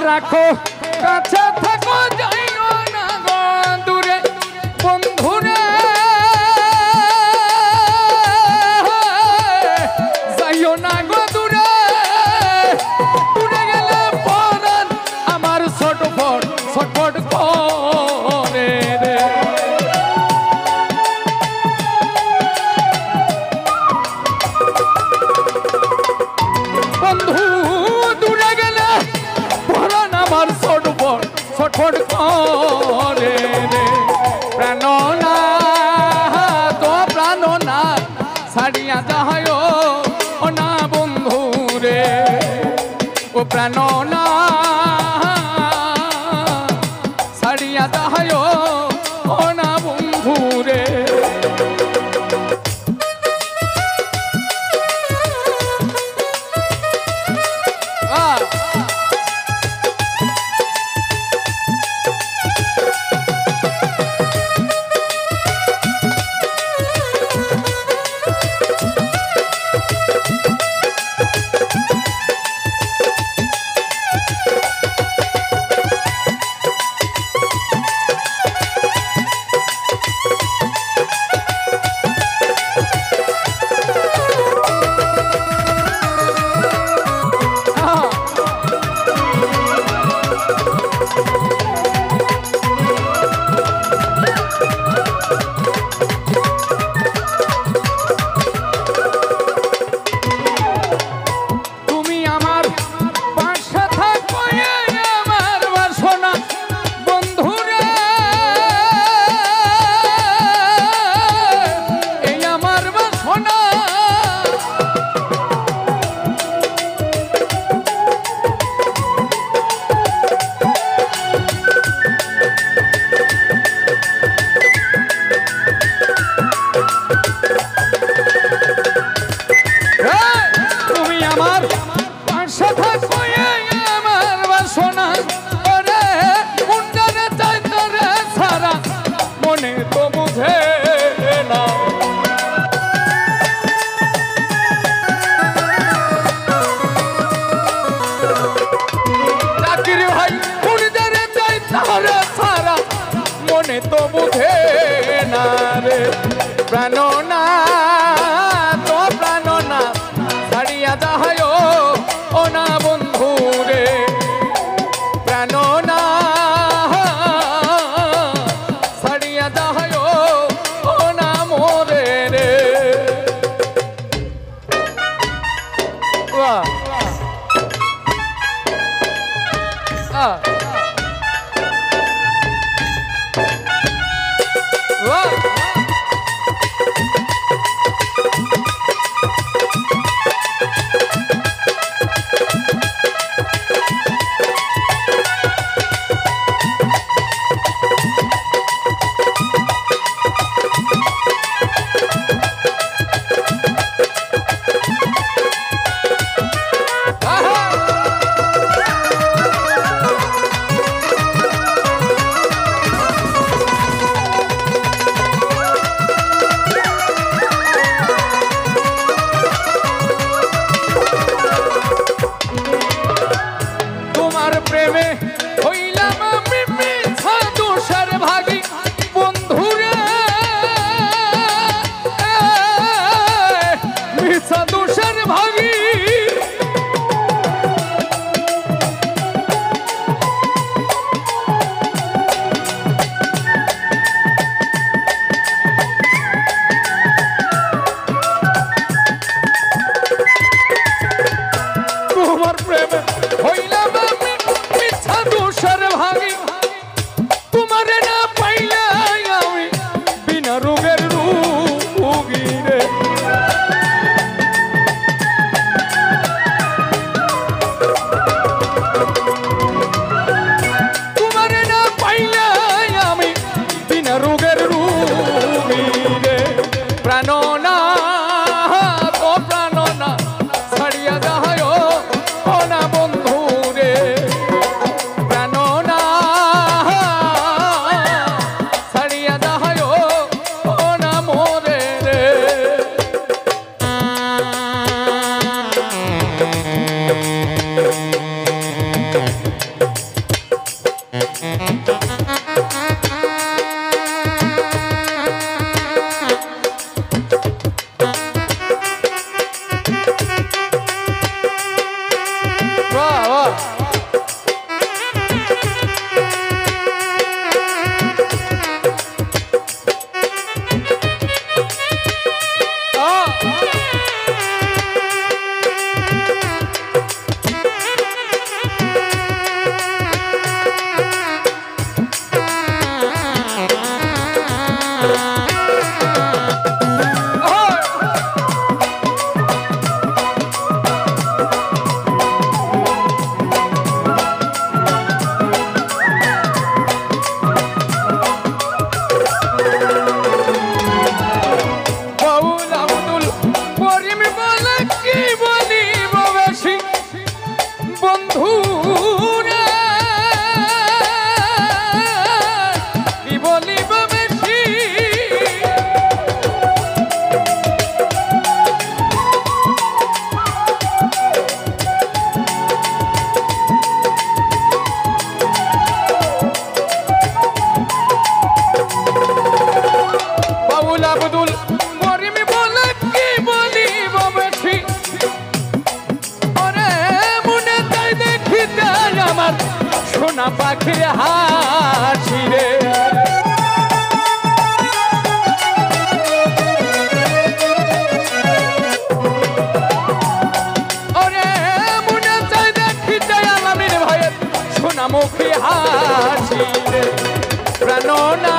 রাখো কাছে থাকো যাইও না গো দূরে বন্ধুরে যাইও না গো দূরে দূরে গেলে পরাণ আমার ছটফট ছটফট করে রে বন্ধু দূরে গেলে পরাণ আমার ছটফট ছটফট করে রে প্রাণনা তো প্রাণনা ছাড়িয়া যাহায় ও না বন্ধু রে ও প্রাণনা ছাড়িয়া যাহায় ও না বন্ধু রে মনে তো বুঝে না রে প্রাণনা তো প্রাণনা ছাড়িয়া যাহায় ও না বন্ধু রে প্রাণনা ছাড়িয়া যাহায় ও না মোরে রে তোমার প্রেমে হইলাম আমি মিথ্যা দোষের সোনা পাখির হাসি রে ওরে মনে চাই দেখিতে আলামিন ভাইয়ের সোনা মুখী হাসি রে প্রাণনা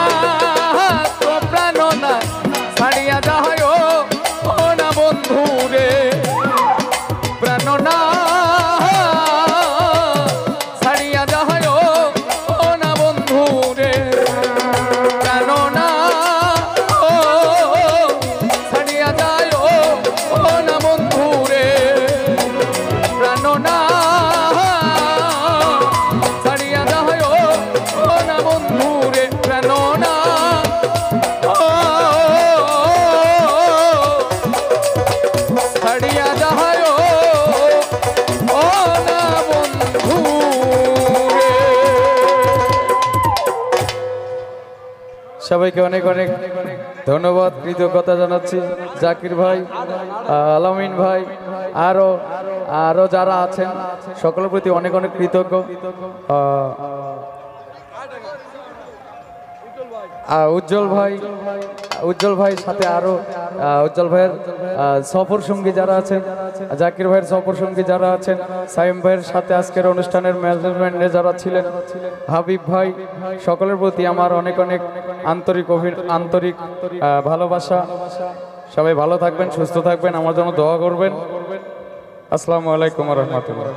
তো প্রাণনা ছাড়িয়া যায় ও না বন্ধু রে প্রাণনা সবাইকে অনেক অনেক ধন্যবাদ কৃতজ্ঞতা জানাচ্ছি জাকির ভাই আলামিন ভাই আরো যারা আছেন সকলের প্রতি অনেক অনেক কৃতজ্ঞ উজ্জ্বল ভাই সাথে আরো উজ্জ্বল ভাইয়ের সফর সঙ্গী যারা আছেন জাকির ভাইয়ের সফর সঙ্গী যারা আছেন সাইম ভাইয়ের সাথে আজকের অনুষ্ঠানের ম্যানেজমেন্টে যারা ছিলেন হাবিব ভাই সকলের প্রতি আমার অনেক অনেক আন্তরিক ভালোবাসা সবাই ভালো থাকবেন সুস্থ থাকবেন আমার জন্য দোয়া করবেন আসসালামু আলাইকুম ওয়া রাহমাতুল্লাহ